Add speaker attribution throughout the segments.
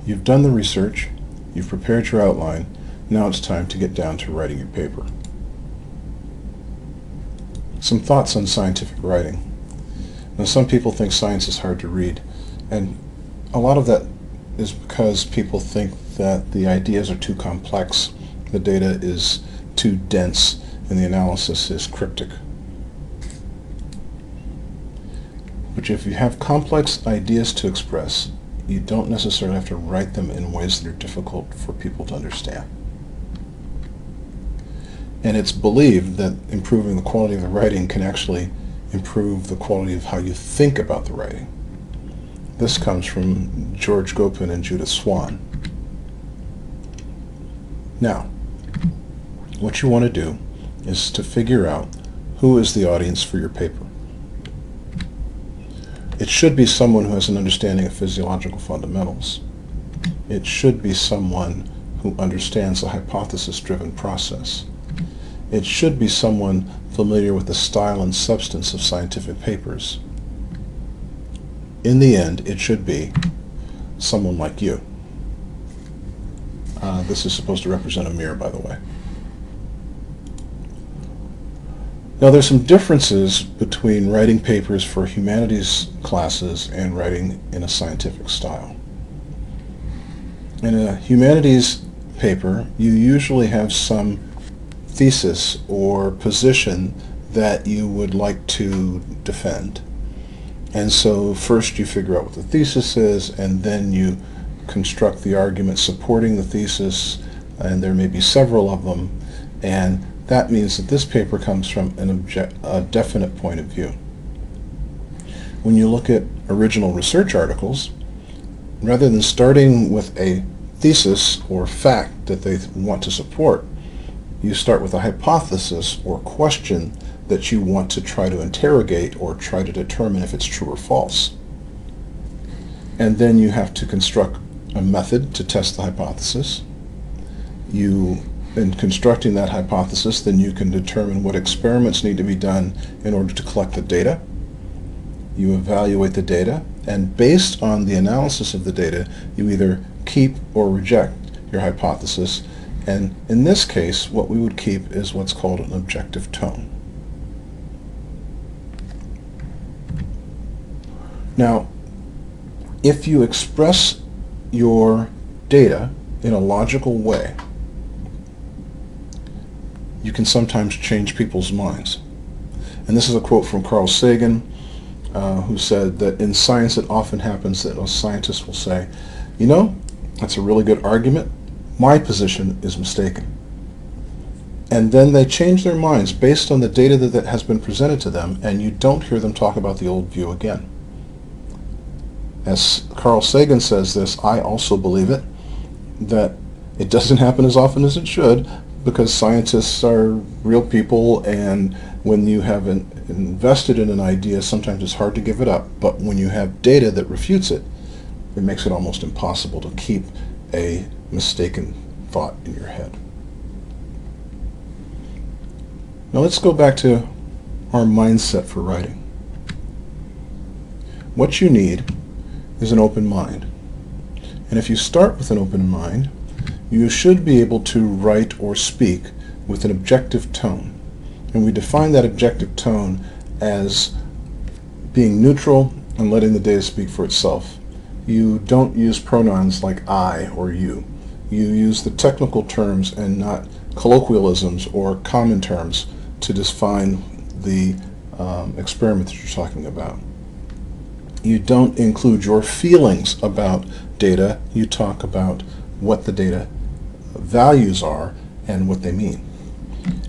Speaker 1: You've done the research, you've prepared your outline, now it's time to get down to writing your paper. Some thoughts on scientific writing. Now, some people think science is hard to read, and a lot of that is because people think that the ideas are too complex, the data is too dense, and the analysis is cryptic. But if you have complex ideas to express, you don't necessarily have to write them in ways that are difficult for people to understand. And it's believed that improving the quality of the writing can actually improve the quality of how you think about the writing. This comes from George Gopin and Judith Swan. Now, what you want to do is to figure out who is the audience for your paper. It should be someone who has an understanding of physiological fundamentals. It should be someone who understands the hypothesis-driven process. It should be someone familiar with the style and substance of scientific papers. In the end, it should be someone like you. This is supposed to represent a mirror, by the way. Now, there's some differences between writing papers for humanities classes and writing in a scientific style. In a humanities paper, you usually have some thesis or position that you would like to defend. And so first you figure out what the thesis is, and then you construct the argument supporting the thesis, and there may be several of them, and that means that this paper comes from a definite point of view. When you look at original research articles, rather than starting with a thesis or fact that they want to support, you start with a hypothesis or question that you want to try to interrogate or try to determine if it's true or false. And then you have to construct a method to test the hypothesis. In constructing that hypothesis, then you can determine what experiments need to be done in order to collect the data. You evaluate the data, and based on the analysis of the data, you either keep or reject your hypothesis. And in this case, what we would keep is what's called an objective tone. Now, if you express your data in a logical way, you can sometimes change people's minds. And this is a quote from Carl Sagan, who said that in science it often happens that a scientist will say, you know, that's a really good argument, my position is mistaken. And then they change their minds based on the data that has been presented to them, and you don't hear them talk about the old view again. As Carl Sagan says this, I also believe it, that it doesn't happen as often as it should, because scientists are real people, and when you have invested in an idea, sometimes it's hard to give it up. But when you have data that refutes it, it makes it almost impossible to keep a mistaken thought in your head. Now let's go back to our mindset for writing. What you need is an open mind. And if you start with an open mind, you should be able to write or speak with an objective tone. And we define that objective tone as being neutral and letting the data speak for itself. You don't use pronouns like I or you. You use the technical terms and not colloquialisms or common terms to define the experiment that you're talking about. You don't include your feelings about data. You talk about what the data values are and what they mean.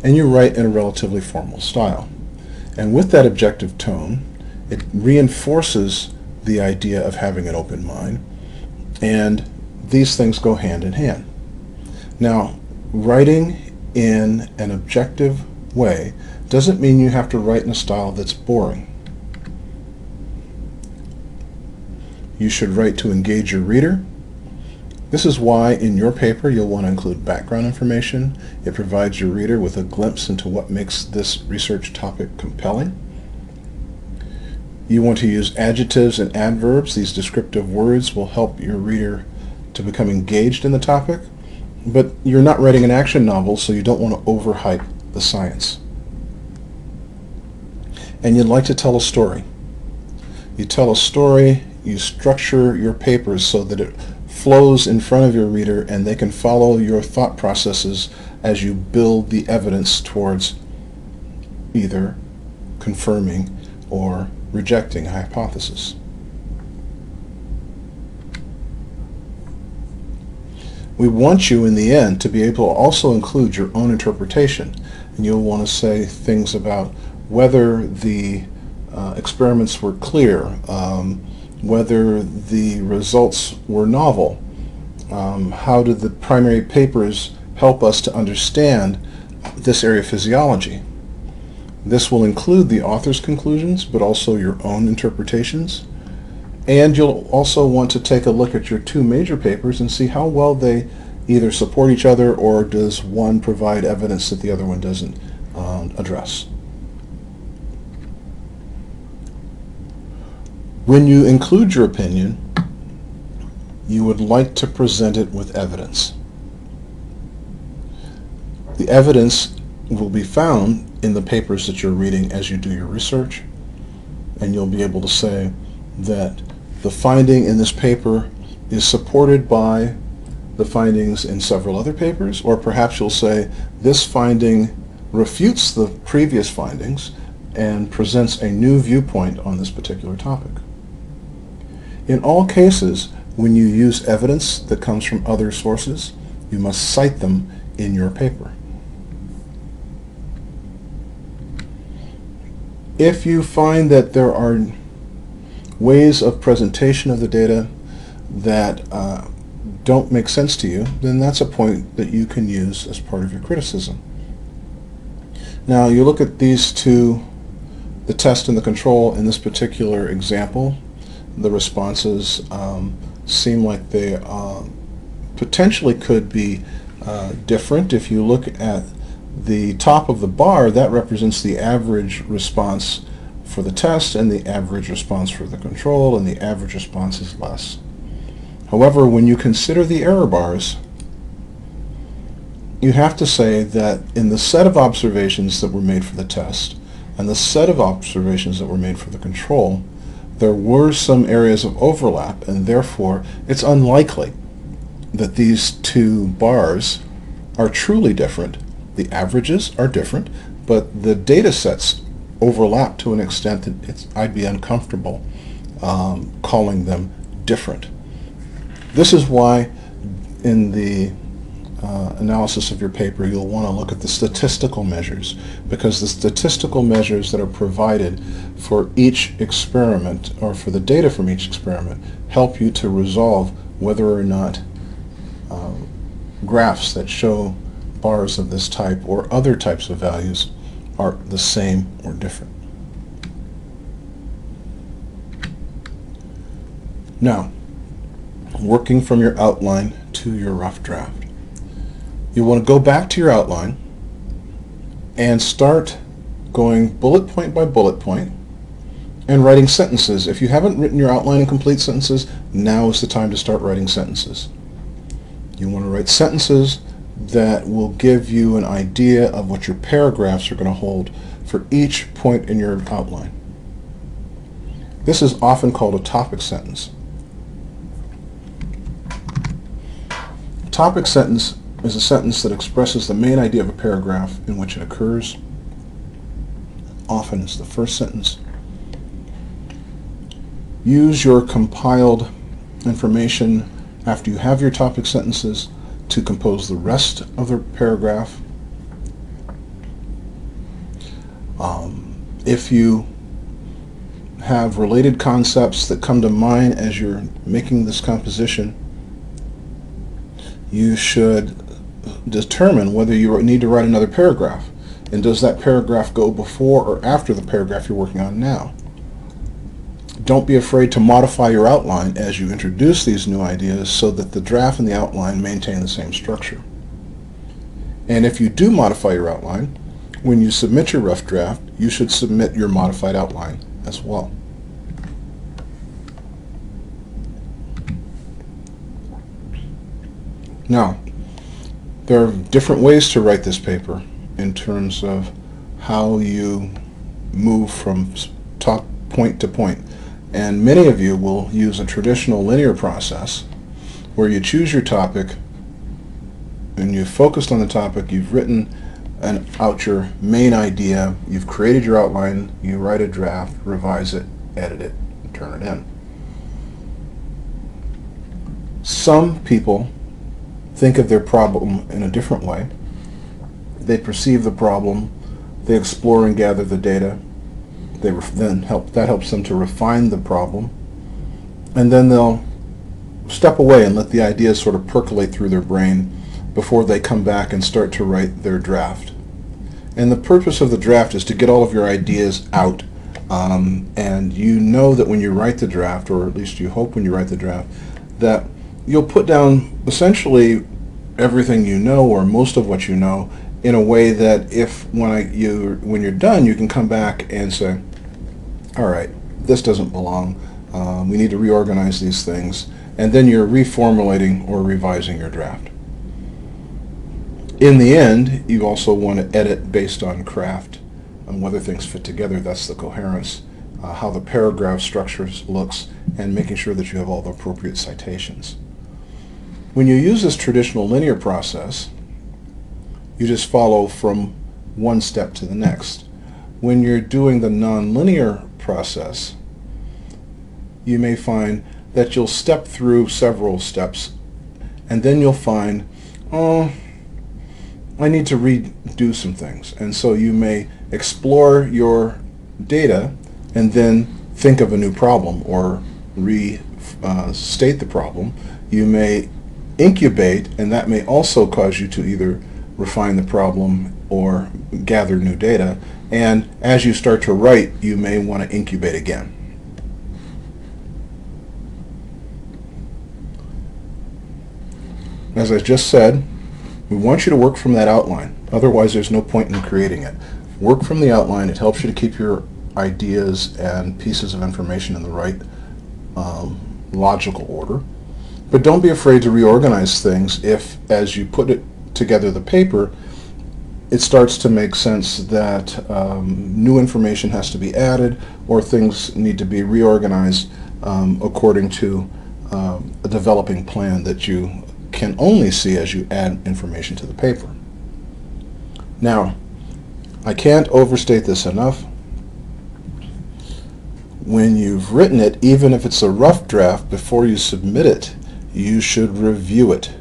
Speaker 1: And you write in a relatively formal style. And with that objective tone, it reinforces the idea of having an open mind, and these things go hand in hand. Now, writing in an objective way doesn't mean you have to write in a style that's boring. You should write to engage your reader. This is why in your paper you'll want to include background information. It provides your reader with a glimpse into what makes this research topic compelling. You want to use adjectives and adverbs. These descriptive words will help your reader to become engaged in the topic, but you're not writing an action novel, so you don't want to overhype the science. And you'd like to tell a story. You tell a story, you structure your papers so that it flows in front of your reader and they can follow your thought processes as you build the evidence towards either confirming or rejecting a hypothesis. We want you in the end to be able to also include your own interpretation, and you'll want to say things about whether the experiments were clear, whether the results were novel, how did the primary papers help us to understand this area of physiology. This will include the author's conclusions, but also your own interpretations. And you'll also want to take a look at your two major papers and see how well they either support each other, or does one provide evidence that the other one doesn't address. When you include your opinion, you would like to present it with evidence. The evidence will be found in the papers that you're reading as you do your research, and you'll be able to say that the finding in this paper is supported by the findings in several other papers, or perhaps you'll say this finding refutes the previous findings and presents a new viewpoint on this particular topic. In all cases, when you use evidence that comes from other sources, you must cite them in your paper. If you find that there are ways of presentation of the data that don't make sense to you, then that's a point that you can use as part of your criticism. Now, you look at these two, the test and the control. In this particular example, the responses seem like they potentially could be different. If you look at the top of the bar, that represents the average response for the test and the average response for the control, and the average response is less. However, when you consider the error bars, you have to say that in the set of observations that were made for the test and the set of observations that were made for the control, there were some areas of overlap, and therefore it's unlikely that these two bars are truly different. The averages are different, but the data sets overlap to an extent that I'd be uncomfortable calling them different. This is why in the analysis of your paper you'll want to look at the statistical measures, because the statistical measures that are provided for each experiment, or for the data from each experiment, help you to resolve whether or not graphs that show bars of this type or other types of values are the same or different. Now, working from your outline to your rough draft. You want to go back to your outline and start going bullet point by bullet point and writing sentences. If you haven't written your outline in complete sentences, now is the time to start writing sentences. You want to write sentences that will give you an idea of what your paragraphs are going to hold for each point in your outline. This is often called a topic sentence. A topic sentence is a sentence that expresses the main idea of a paragraph in which it occurs. Often it's the first sentence. Use your compiled information after you have your topic sentences to compose the rest of the paragraph. If you have related concepts that come to mind as you're making this composition, you should determine whether you need to write another paragraph, and does that paragraph go before or after the paragraph you're working on now. Don't be afraid to modify your outline as you introduce these new ideas so that the draft and the outline maintain the same structure. And if you do modify your outline, when you submit your rough draft, you should submit your modified outline as well. Now, there are different ways to write this paper in terms of how you move from top point to point. And many of you will use a traditional linear process where you choose your topic and you've focused on the topic, you've written out your main idea, you've created your outline, you write a draft, revise it, edit it, and turn it in. Some people think of their problem in a different way. They perceive the problem, they explore and gather the data, that helps them to refine the problem, and then they'll step away and let the ideas sort of percolate through their brain before they come back and start to write their draft. And the purpose of the draft is to get all of your ideas out, and you know that when you write the draft, or at least you hope when you write the draft, that you'll put down essentially everything you know, or most of what you know, in a way that when you're done, you can come back and say, all right, this doesn't belong, we need to reorganize these things, and then you're reformulating or revising your draft. In the end, you also want to edit based on craft and whether things fit together. That's the coherence, how the paragraph structure looks, and making sure that you have all the appropriate citations. When you use this traditional linear process, you just follow from one step to the next. When you're doing the nonlinear process, you may find that you'll step through several steps, and then you'll find, oh, I need to redo some things. And so you may explore your data and then think of a new problem or restate the problem. You may incubate, and that may also cause you to either refine the problem or gather new data. And as you start to write, you may want to incubate again. As I just said, we want you to work from that outline. Otherwise, there's no point in creating it. Work from the outline. It helps you to keep your ideas and pieces of information in the right logical order. But don't be afraid to reorganize things if, as you put it together the paper, it starts to make sense that new information has to be added, or things need to be reorganized according to a developing plan that you can only see as you add information to the paper. Now, I can't overstate this enough. When you've written it, even if it's a rough draft, before you submit it, you should review it.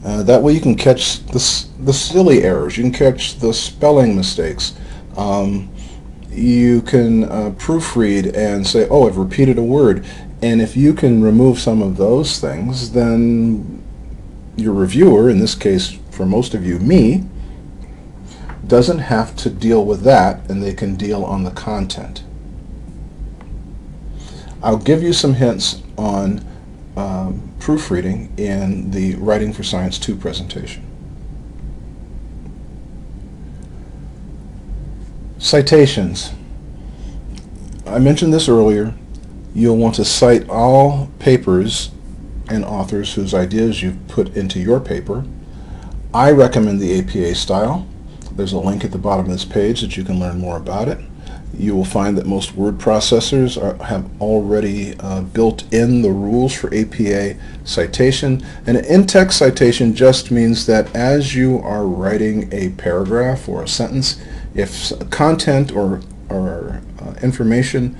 Speaker 1: That way you can catch the silly errors, you can catch the spelling mistakes. You can proofread and say, oh, I've repeated a word. And if you can remove some of those things, then your reviewer, in this case for most of you, me, doesn't have to deal with that, and they can deal on the content. I'll give you some hints on proofreading in the Writing for Science 2 presentation. Citations. I mentioned this earlier. You'll want to cite all papers and authors whose ideas you've put into your paper. I recommend the APA style. There's a link at the bottom of this page that you can learn more about it. You will find that most word processors have already built in the rules for APA citation. And an in-text citation just means that as you are writing a paragraph or a sentence, if content or information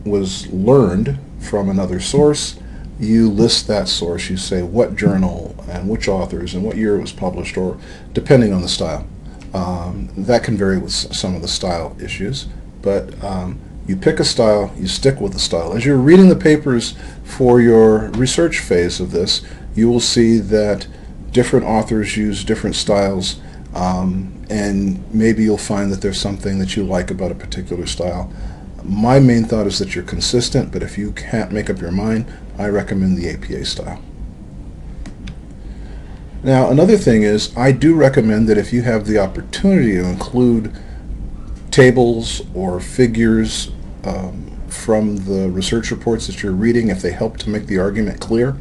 Speaker 1: was learned from another source, you list that source. You say what journal and which authors and what year it was published, or depending on the style. That can vary with some of the style issues, but you pick a style, you stick with the style. As you're reading the papers for your research phase of this, you will see that different authors use different styles, and maybe you'll find that there's something that you like about a particular style. My main thought is that you're consistent, but if you can't make up your mind, I recommend the APA style. Now, another thing is, I do recommend that if you have the opportunity to include tables or figures from the research reports that you're reading, if they help to make the argument clear,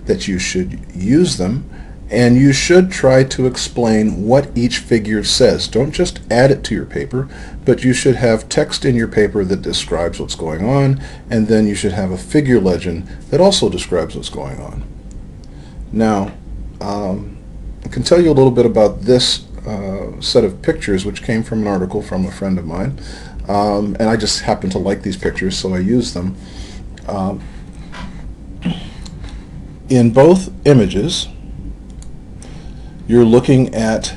Speaker 1: that you should use them. And you should try to explain what each figure says. Don't just add it to your paper, but you should have text in your paper that describes what's going on, and then you should have a figure legend that also describes what's going on. Now, I can tell you a little bit about this set of pictures, which came from an article from a friend of mine, and I just happen to like these pictures, so I use them. In both images, you're looking at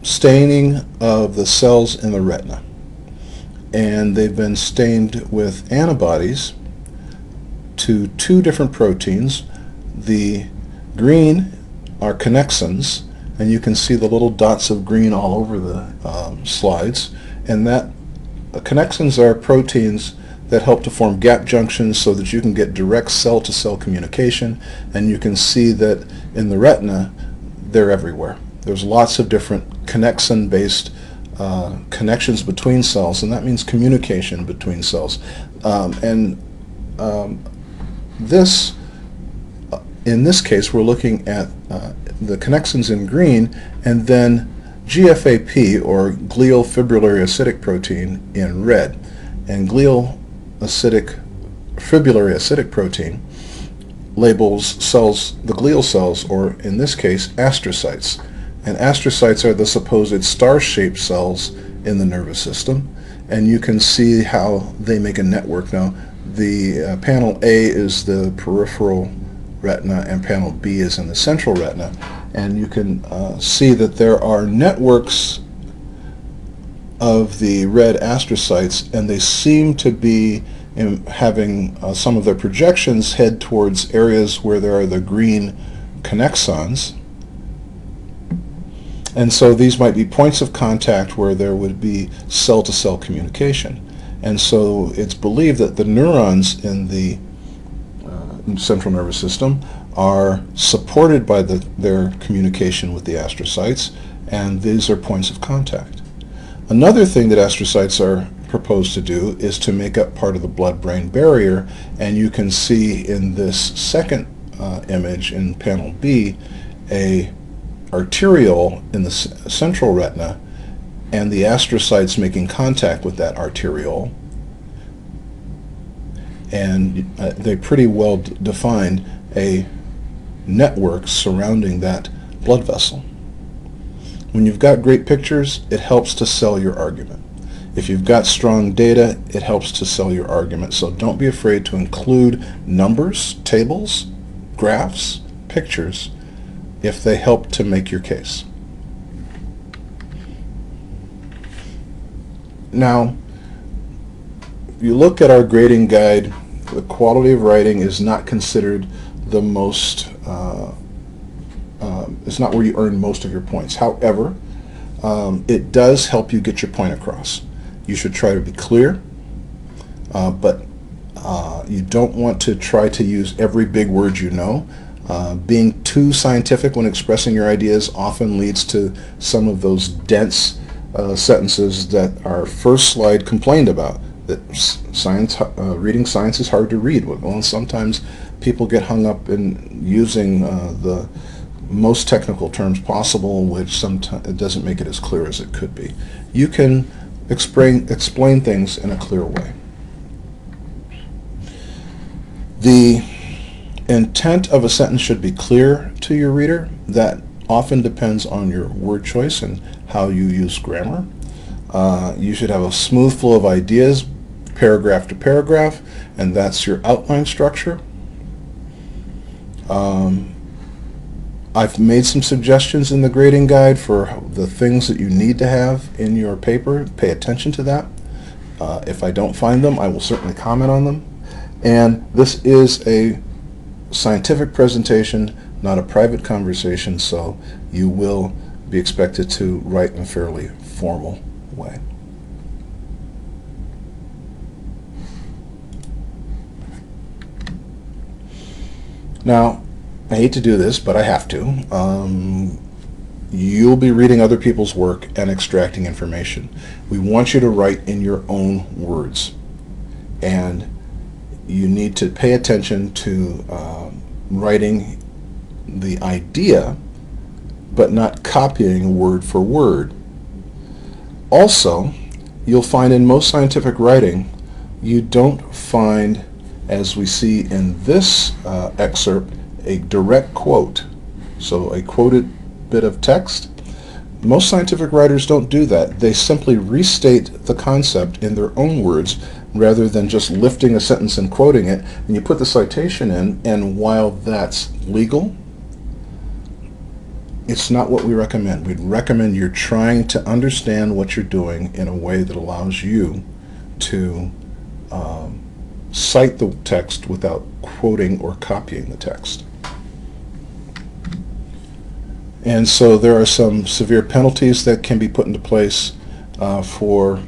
Speaker 1: staining of the cells in the retina, and they've been stained with antibodies to two different proteins. The green are connexins, and you can see the little dots of green all over the slides, and that connexins are proteins that help to form gap junctions so that you can get direct cell-to-cell communication, and you can see that in the retina they're everywhere. There's lots of different connexin-based connections between cells, and that means communication between cells. In this case, we're looking at the connexins in green, and then GFAP, or glial fibrillary acidic protein, in red. And glial fibrillary acidic protein labels cells, the glial cells, or in this case, astrocytes. And astrocytes are the supposed star-shaped cells in the nervous system, and you can see how they make a network. Now, the panel A is the peripheral retina, and panel B is in the central retina, and you can see that there are networks of the red astrocytes, and they seem to be having some of their projections head towards areas where there are the green connexons. And so these might be points of contact where there would be cell-to-cell communication. And so it's believed that the neurons in the central nervous system are supported by their communication with the astrocytes, and these are points of contact. Another thing that astrocytes are proposed to do is to make up part of the blood-brain barrier, and you can see in this second image in panel B a arteriole in the central retina, and the astrocytes making contact with that arteriole, and they pretty well defined a network surrounding that blood vessel. When you've got great pictures, it helps to sell your argument. If you've got strong data, it helps to sell your argument. So don't be afraid to include numbers, tables, graphs, pictures, if they help to make your case. Now, if you look at our grading guide, the quality of writing is not considered the most, it's not where you earn most of your points. However, it does help you get your point across. You should try to be clear, but you don't want to try to use every big word you know. Being too scientific when expressing your ideas often leads to some of those dense sentences that our first slide complained about, that reading science is hard to read. Well, sometimes people get hung up in using the most technical terms possible, which sometimes it doesn't make it as clear as it could be. You can explain things in a clear way. The intent of a sentence should be clear to your reader. That often depends on your word choice and how you use grammar. You should have a smooth flow of ideas, paragraph to paragraph, and that's your outline structure. I've made some suggestions in the grading guide for the things that you need to have in your paper. Pay attention to that. If I don't find them, I will certainly comment on them. And this is a scientific presentation, not a private conversation, so you will be expected to write in a fairly formal way. Now, I hate to do this, but I have to. You'll be reading other people's work and extracting information. We want you to write in your own words, and you need to pay attention to writing the idea, but not copying word for word. Also, you'll find in most scientific writing, you don't find, as we see in this excerpt, a direct quote. So a quoted bit of text. Most scientific writers don't do that. They simply restate the concept in their own words rather than just lifting a sentence and quoting it. And you put the citation in, and while that's legal, it's not what we recommend. We'd recommend you're trying to understand what you're doing in a way that allows you to cite the text without quoting or copying the text. And so there are some severe penalties that can be put into place for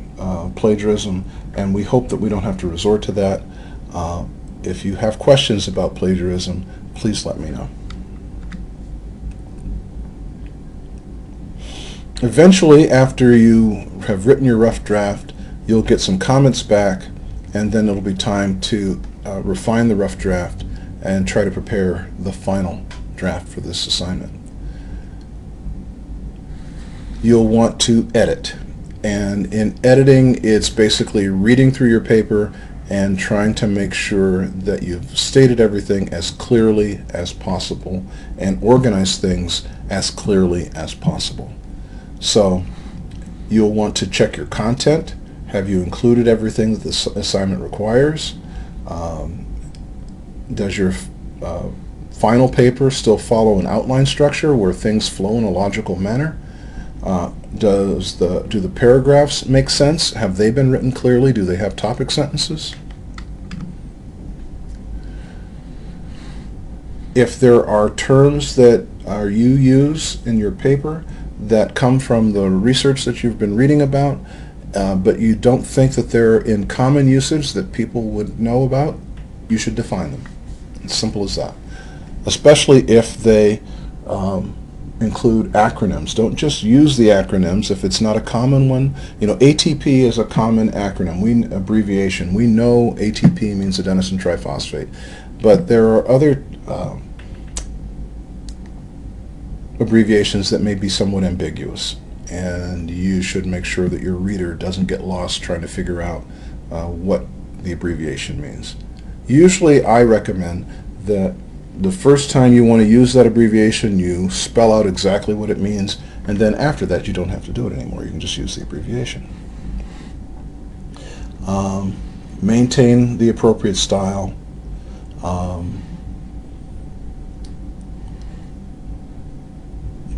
Speaker 1: plagiarism, and we hope that we don't have to resort to that. If you have questions about plagiarism, please let me know. Eventually, after you have written your rough draft, you'll get some comments back, and then it'll be time to refine the rough draft and try to prepare the final draft for this assignment. You'll want to edit, and in editing, it's basically reading through your paper and trying to make sure that you've stated everything as clearly as possible and organize things as clearly as possible. So you'll want to check your content. Have you included everything that this assignment requires? Does your final paper still follow an outline structure where things flow in a logical manner? Do the paragraphs make sense? Have they been written clearly? Do they have topic sentences? If there are terms that you use in your paper that come from the research that you've been reading about, but you don't think that they're in common usage that people would know about, you should define them. It's simple as that. Especially if they include acronyms. Don't just use the acronyms if it's not a common one. You know, ATP is a common acronym, abbreviation. We know ATP means adenosine triphosphate, but there are other abbreviations that may be somewhat ambiguous, and you should make sure that your reader doesn't get lost trying to figure out what the abbreviation means. Usually I recommend that the first time you want to use that abbreviation, you spell out exactly what it means, and then after that you don't have to do it anymore. You can just use the abbreviation. Maintain the appropriate style.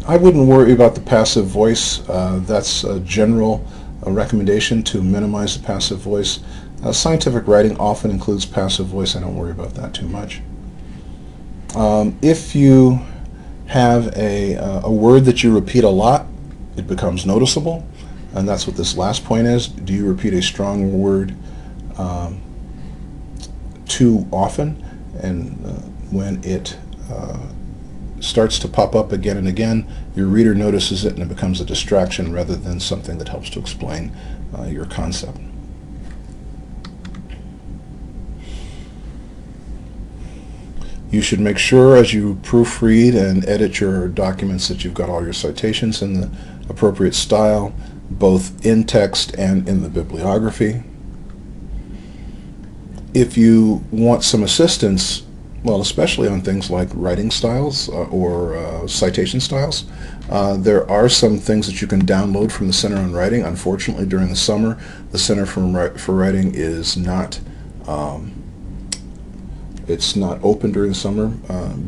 Speaker 1: I wouldn't worry about the passive voice. That's a general recommendation to minimize the passive voice. Scientific writing often includes passive voice. I don't worry about that too much. If you have a word that you repeat a lot, it becomes noticeable, and that's what this last point is. Do you repeat a strong word too often? And when it starts to pop up again and again, your reader notices it and it becomes a distraction rather than something that helps to explain your concept. You should make sure as you proofread and edit your documents that you've got all your citations in the appropriate style, both in text and in the bibliography. If you want some assistance, well, especially on things like writing styles or citation styles, there are some things that you can download from the Center on Writing. Unfortunately, during the summer, the Center for Writing is not it's not open during the summer,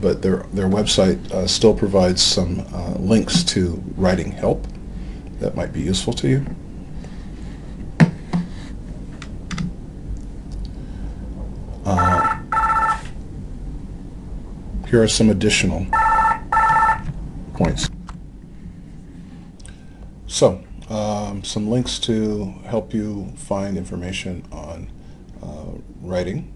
Speaker 1: but their website still provides some links to writing help that might be useful to you. Here are some additional points. So, some links to help you find information on writing.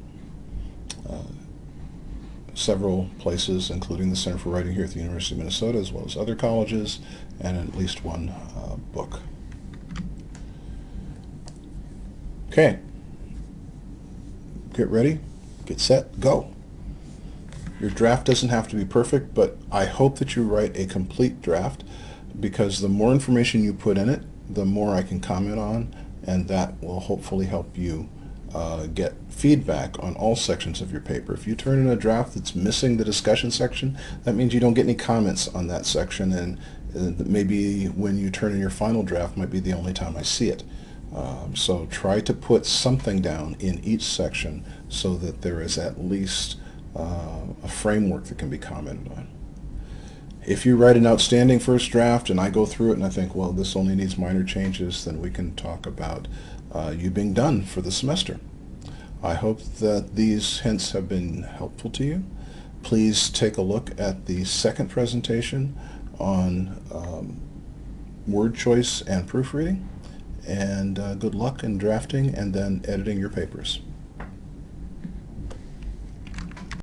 Speaker 1: Several places, including the Center for Writing here at the University of Minnesota, as well as other colleges, and at least one book. Okay. Get ready, get set, go. Your draft doesn't have to be perfect, but I hope that you write a complete draft, because the more information you put in it, the more I can comment on, and that will hopefully help you get feedback on all sections of your paper. If you turn in a draft that's missing the discussion section, that means you don't get any comments on that section, and maybe when you turn in your final draft might be the only time I see it. So try to put something down in each section so that there is at least a framework that can be commented on. If you write an outstanding first draft and I go through it and I think, well, this only needs minor changes, then we can talk about you being done for the semester. I hope that these hints have been helpful to you. Please take a look at the second presentation on word choice and proofreading, and good luck in drafting and then editing your papers.